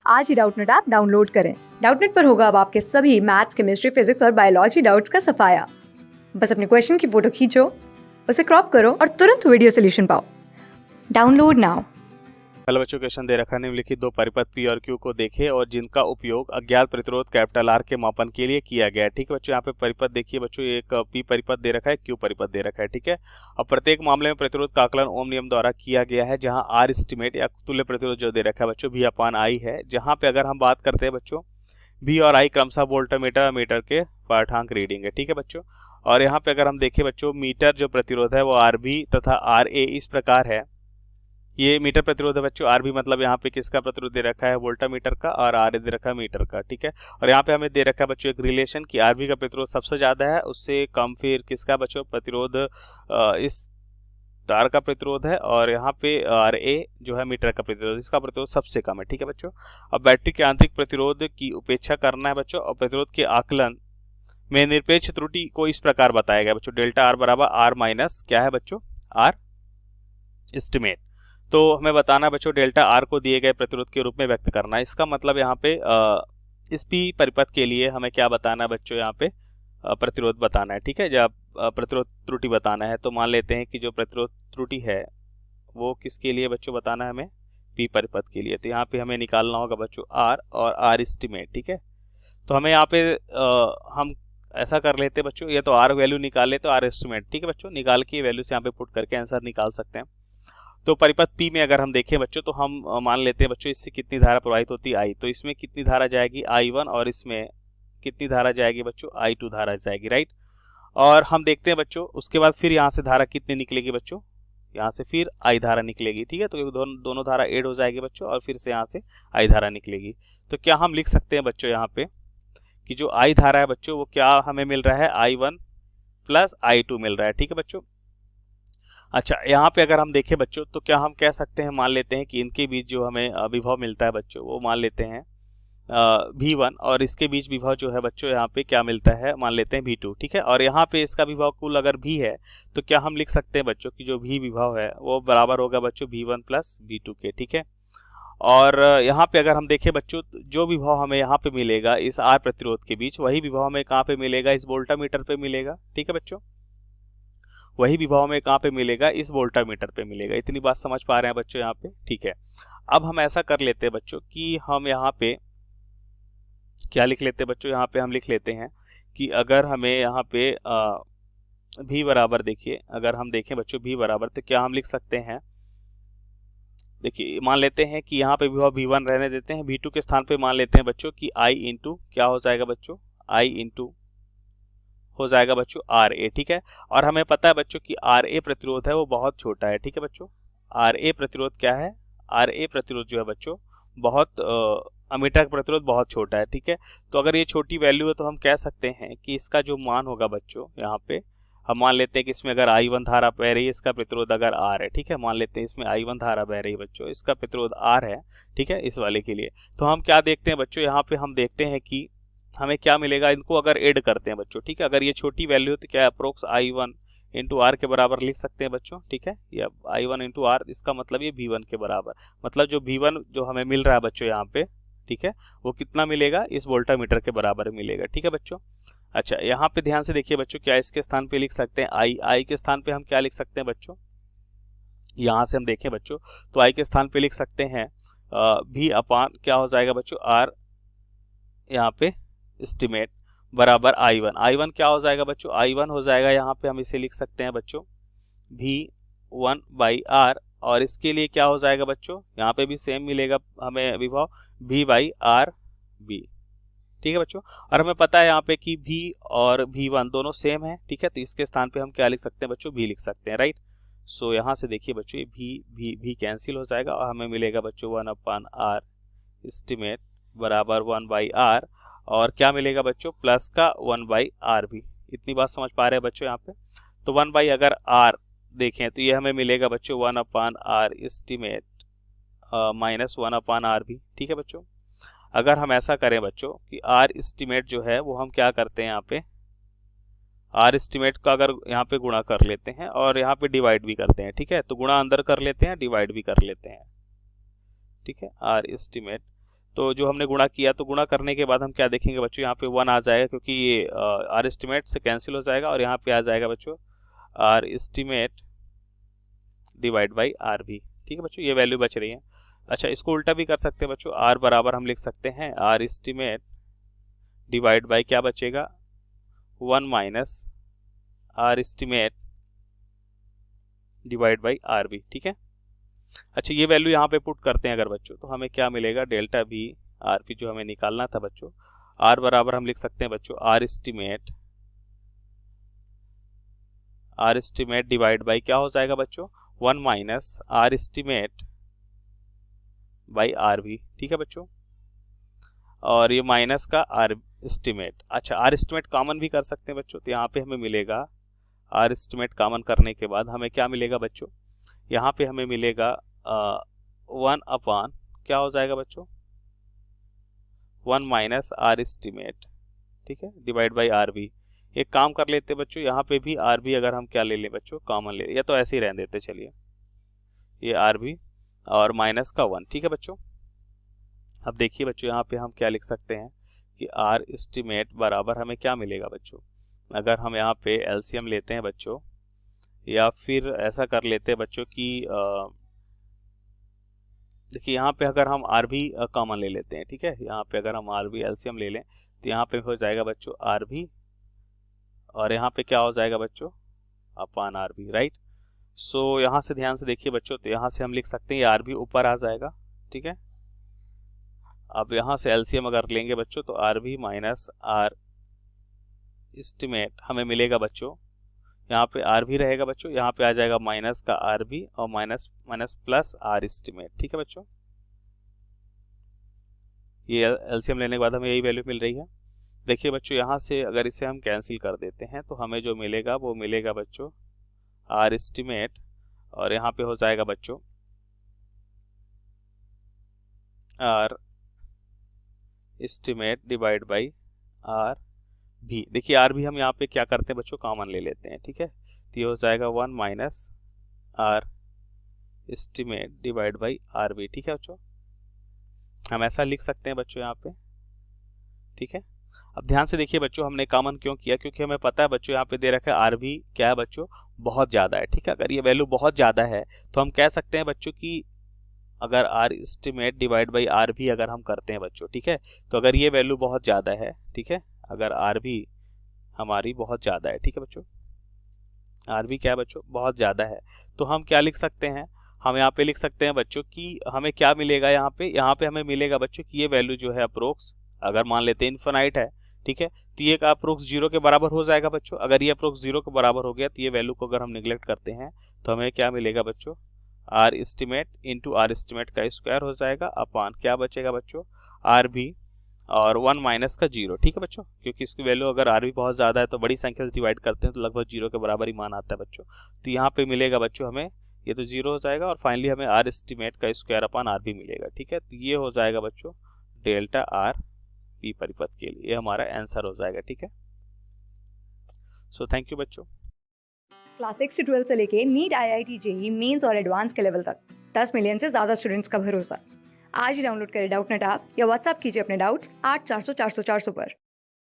आज ही Doubtnut app download करें। Doubtnut पर होगा अब आपके सभी मैथ्स, केमिस्ट्री, फिजिक्स और बायोलॉजी डाउट्स का सफाया। बस अपने क्वेश्चन की फोटो खींचो, उसे क्रॉप करो और तुरंत वीडियो सॉल्यूशन पाओ। Download now. पहला बच्चों क्वेश्चन दे रखा है, निम्नलिखित दो परिपथ P और Q को देखें और जिनका उपयोग अज्ञात प्रतिरोध कैपिटल R के मापन के लिए किया गया है। ठीक है बच्चों, यहाँ पे परिपथ देखिए बच्चों, एक P परिपथ दे रखा है, Q परिपथ दे रखा है। ठीक है, अब प्रत्येक मामले में प्रतिरोध का आकलन ओम नियम द्वारा किया गया है, जहाँ R एस्टिमेट या तुल्य प्रतिरोध जो दे रखा है बच्चों V/I है। जहाँ पे अगर हम बात करते हैं बच्चों, V और I क्रमशः वोल्टमीटर मीटर के पाठांक रीडिंग है। ठीक है बच्चों, और यहाँ पे अगर हम देखें बच्चों, मीटर जो प्रतिरोध है वो RB तथा RA इस प्रकार है। ये मीटर प्रतिरोध है बच्चों, आरबी मतलब यहाँ पे किसका प्रतिरोध दे रखा है, वोल्टामीटर का, और आर दे रखा है मीटर का। ठीक है, और यहाँ पे हमें दे रखा है बच्चों एक रिलेशन कि आरबी का प्रतिरोध सबसे ज्यादा है, उससे कम फिर किसका बच्चों प्रतिरोध इस तार का प्रतिरोध है, और यहाँ पे आर ए जो है मीटर का प्रतिरोध, इसका प्रतिरोध सबसे कम है। ठीक है बच्चों, अब बैटरी के आंतरिक प्रतिरोध की उपेक्षा करना है बच्चों, और प्रतिरोध के आकलन में निरपेक्ष त्रुटि को इस प्रकार बताया गया बच्चों, डेल्टा आर बराबर आर माइनस क्या है बच्चों, आर एस्टिमेट। तो हमें बताना बच्चों डेल्टा आर को दिए गए प्रतिरोध के रूप में व्यक्त करना है। इसका मतलब यहाँ पे इस पी परिपथ के लिए हमें क्या बताना है बच्चों, यहाँ पे प्रतिरोध बताना है। ठीक है, जब प्रतिरोध त्रुटि बताना है तो मान लेते हैं कि जो प्रतिरोध त्रुटि है वो किसके लिए बच्चों बताना है, हमें पी परिपथ के लिए। तो यहाँ पे हमें निकालना होगा बच्चों आर और आर एस्टिमेट। ठीक है, तो हमें यहाँ पे हम ऐसा कर लेते हैं बच्चों, या तो आर वैल्यू निकाल ले तो आर एस्टिमेट। ठीक है बच्चों, निकाल के वैल्यू से यहाँ पे पुट करके आंसर निकाल सकते हैं। तो परिपथ P में अगर हम देखें बच्चों, तो हम मान लेते हैं बच्चों इससे कितनी धारा प्रवाहित होती है I, तो इसमें कितनी धारा जाएगी I1, और इसमें कितनी धारा जाएगी बच्चों I2 धारा जाएगी, राइट। और हम देखते हैं बच्चों उसके बाद फिर यहाँ से धारा कितनी निकलेगी बच्चों, यहाँ से फिर I धारा निकलेगी। ठीक है, तो दोनों धारा ऐड हो जाएगी बच्चों, और फिर से यहाँ से I धारा निकलेगी। तो क्या हम लिख सकते हैं बच्चों यहाँ पे कि जो I धारा है बच्चों वो क्या हमें मिल रहा है, I1 प्लस I2 मिल रहा है। ठीक है बच्चों, अच्छा यहाँ पे अगर हम देखें बच्चों तो क्या हम कह सकते हैं, मान लेते हैं कि इनके बीच जो हमें विभव मिलता है बच्चों वो मान लेते हैं V1, और इसके बीच विभव जो है बच्चों यहाँ पे क्या मिलता है, मान लेते हैं V2। ठीक है, और यहाँ पे इसका विभव कुल अगर V है तो क्या हम लिख सकते हैं बच्चों कि जो V विभव है वो बराबर होगा बच्चों V1 प्लस V2 के। ठीक है, और यहाँ पे अगर हम देखें बच्चों जो विभव हमें यहाँ पे मिलेगा इस R प्रतिरोध के बीच, वही विभव हमें कहाँ पे मिलेगा, इस वोल्टामीटर पे मिलेगा। ठीक है बच्चों, वही विभव में कहाँ पे मिलेगा, इस वोल्टामीटर पे मिलेगा। इतनी बात समझ पा रहे हैं बच्चों यहाँ पे। ठीक है, अब हम ऐसा कर लेते हैं बच्चों कि हम यहाँ पे क्या लिख लेते हैं बच्चों, यहाँ पे हम लिख लेते हैं कि अगर हमें यहाँ पे V बराबर, देखिए अगर हम देखें बच्चों V बराबर, तो क्या हम लिख सकते हैं, देखिए मान लेते हैं कि यहाँ पे विभव V1 रहने देते हैं, V2 के स्थान पे मान लेते हैं बच्चों कि I इंटू क्या हो जाएगा बच्चों, I इंटू हो जाएगा बच्चों RA। ठीक है, और हमें पता है बच्चों कि RA प्रतिरोध है वो बहुत छोटा है। ठीक है बच्चों, RA प्रतिरोध क्या है, RA प्रतिरोध जो है बच्चों बहुत अमीटर का प्रतिरोध बहुत छोटा है। ठीक है, तो अगर ये छोटी वैल्यू है तो हम कह सकते हैं कि इसका जो मान होगा बच्चों, यहाँ पे हम मान लेते हैं कि इसमें अगर I1 धारा बह रही है, इसका प्रतिरोध अगर R है। ठीक है, मान लेते हैं इसमें I1 धारा बह रही है बच्चों, इसका प्रतिरोध R है। ठीक है, इस वाले के लिए तो हम क्या देखते हैं बच्चों, यहाँ पे हम देखते हैं कि हमें क्या मिलेगा, इनको अगर ऐड करते हैं बच्चों। ठीक है, अगर ये छोटी वैल्यू तो क्या अप्रोक्स I1 इंटू आर के बराबर लिख सकते हैं बच्चों। ठीक है, या I1 इंटू आर, इसका मतलब ये V1 के बराबर, मतलब जो V1 जो हमें मिल रहा है बच्चों यहाँ पे, ठीक है, वो कितना मिलेगा, इस वोल्टामीटर के बराबर मिलेगा। ठीक है बच्चों, अच्छा यहाँ पे ध्यान से देखिए बच्चों, क्या इसके स्थान पे लिख सकते हैं I के स्थान पे हम क्या लिख सकते हैं बच्चों, यहाँ से हम देखें बच्चों तो I के स्थान पे लिख सकते हैं V अपान क्या हो जाएगा बच्चों, R यहाँ पे एस्टिमेट बराबर I1 क्या हो जाएगा बच्चों, I1 हो जाएगा यहाँ पे हम इसे लिख सकते हैं बच्चों V1 बाई R, और इसके लिए क्या हो जाएगा बच्चों, यहाँ पे भी सेम मिलेगा हमें विभव V बाई आर बी। ठीक है बच्चों, और हमें पता है यहाँ पे कि V और V1 दोनों सेम है। ठीक है, तो इसके स्थान पे हम क्या लिख सकते हैं बच्चों, V लिख सकते हैं, राइट। सो यहाँ से देखिए बच्चों ये V कैंसिल हो जाएगा, और हमें मिलेगा बच्चों 1 अपान R एस्टिमेट बराबर 1 बाई R, और क्या मिलेगा बच्चों, प्लस का 1 बाई आर भी। इतनी बात समझ पा रहे हैं बच्चों यहाँ पे। तो 1 बाई अगर आर देखें तो ये हमें मिलेगा बच्चों 1 upon R estimate minus 1 upon R भी। ठीक है बच्चों, अगर हम ऐसा करें बच्चों कि आर एस्टिमेट जो है वो हम क्या करते हैं, यहाँ पे आर एस्टिमेट का अगर यहाँ पे गुणा कर लेते हैं और यहाँ पे डिवाइड भी करते हैं। ठीक है, तो गुणा अंदर कर लेते हैं, डिवाइड भी कर लेते हैं। ठीक है, आर एस्टिमेट तो जो हमने गुणा किया, तो गुणा करने के बाद हम क्या देखेंगे बच्चों, यहाँ पे 1 आ जाएगा क्योंकि ये आर एस्टिमेट से कैंसिल हो जाएगा, और यहाँ पे आ जाएगा बच्चों R estimate divide by R भी। ठीक है बच्चों, ये वैल्यू बच रही है। अच्छा, इसको उल्टा भी कर सकते हैं बच्चों, आर बराबर हम लिख सकते हैं आर एस्टिमेट डिवाइड बाई क्या बचेगा, 1 minus R estimate divide by R B. ठीक है। अच्छा, ये वैल्यू यहाँ पे पुट करते हैं अगर बच्चों, तो हमें क्या मिलेगा, डेल्टा बी आर पी जो हमें निकालना था बच्चों, आर बराबर हम लिख सकते हैं बच्चों आर एस्टिमेट डिवाइड बाई क्या हो जाएगा बच्चों, 1 minus R estimate by R B. ठीक है बच्चों, और ये माइनस का आर एस्टिमेट। अच्छा, आर एस्टिमेट कॉमन भी कर सकते हैं बच्चों, तो यहाँ पे हमें मिलेगा आर एस्टिमेट कॉमन करने के बाद हमें क्या मिलेगा बच्चों, यहाँ पे हमें मिलेगा 1 अपान क्या हो जाएगा बच्चों, 1 माइनस आर एस्टिमेट। ठीक है, डिवाइड बाई आर बी। एक काम कर लेते बच्चों, यहाँ पे भी आर बी अगर हम क्या ले लें बच्चों, कॉमन ले, या तो ऐसे ही रहने देते, चलिए ये आर बी और माइनस का 1। ठीक है बच्चों, अब देखिए बच्चों, यहाँ पे हम क्या लिख सकते हैं कि आर एस्टिमेट बराबर हमें क्या मिलेगा बच्चों, अगर हम यहाँ पे एलसीएम लेते हैं बच्चों, या फिर ऐसा कर लेते हैं बच्चों कि देखिए यहाँ पे अगर हम आर भी कॉमन ले लेते हैं, ठीक है, यहाँ पे अगर हम आर भी एलसीएम ले लें, तो यहाँ पे हो जाएगा बच्चों आर भी, और यहाँ पे क्या हो जाएगा बच्चों, अपान आर भी, राइट। सो यहाँ से ध्यान से देखिए बच्चों, तो यहाँ से हम लिख सकते हैं ये आर भी ऊपर आ जाएगा। ठीक है, अब यहाँ से एलसीएम अगर लेंगे बच्चों, तो आर भी माइनस आर एस्टिमेट हमें मिलेगा बच्चों, यहाँ पे आर भी रहेगा बच्चों, यहाँ पे आ जाएगा माइनस का आर भी और minus minus plus R estimate. ठीक है बच्चों, ये एलसीएम लेने के बाद हमें यही वैल्यू मिल रही है। देखिए बच्चों, यहाँ से अगर इसे हम कैंसिल कर देते हैं, तो हमें जो मिलेगा वो मिलेगा बच्चों आर एस्टिमेट, और यहाँ पे हो जाएगा बच्चों R estimate divide by R B. देखिए आर भी हम यहाँ पे क्या करते हैं बच्चों, कॉमन ले लेते हैं। ठीक है, तो ये हो जाएगा 1 minus R estimate divide by R B. ठीक है बच्चों, हम ऐसा लिख सकते हैं बच्चों यहाँ पे। ठीक है, अब ध्यान से देखिए बच्चों, हमने कॉमन क्यों किया, क्योंकि हमें पता है बच्चों यहाँ पे दे रखा है आर भी क्या है बच्चों, बहुत ज़्यादा है। ठीक है, अगर ये वैल्यू बहुत ज़्यादा है तो हम कह सकते हैं बच्चों कि अगर R estimate divide by R B अगर हम करते हैं बच्चों, ठीक है, तो अगर ये वैल्यू बहुत ज़्यादा है, ठीक है, अगर आर भी हमारी बहुत ज़्यादा है, ठीक है बच्चों, आर भी क्या है बच्चों, बहुत ज़्यादा है, तो हम क्या लिख सकते हैं, हम यहाँ पे लिख सकते हैं बच्चों कि हमें क्या मिलेगा, यहाँ पे हमें मिलेगा बच्चों कि ये वैल्यू जो है अप्रोक्स, अगर मान लेते हैं इन्फिनाइट है, ठीक है, तो ये अप्रोक्स 0 के बराबर हो जाएगा बच्चों। अगर ये अप्रोक्स 0 के बराबर हो गया, तो ये वैल्यू को अगर हम निगलेक्ट करते हैं, तो हमें क्या मिलेगा बच्चों, R estimate into R estimate का स्क्वायर हो जाएगा, अपान क्या बचेगा बच्चों, आर भी और 1 माइनस का 0। ठीक है बच्चों, क्योंकि इसकी वैल्यू अगर आर भी बहुत ज़्यादा है तो बड़ी संख्या से डिवाइड करते हैं तो लगभग 0 के बराबर ही मान आता है बच्चों। तो यहाँ पे मिलेगा बच्चों हमें, ये तो 0 हो जाएगा, और फाइनली हमें आर एस्टिमेट का स्क्वायर अपान आर भी मिलेगा। ठीक है, तो ये हो जाएगा बच्चों डेल्टा आर पी परिपथ के लिए, ये हमारा आंसर हो जाएगा। ठीक है, सो थैंक यू बच्चों। क्लास 6 से 12 से लेके नीट, IIT, JEE मेंस और एडवांस के लेवल तक 10 मिलियन से ज़्यादा स्टूडेंट्स का भरोसा। आज ही डाउनलोड करें डाउटनेट ऐप या व्हाट्सएप कीजिए अपने डाउट्स 8400 400 400 पर।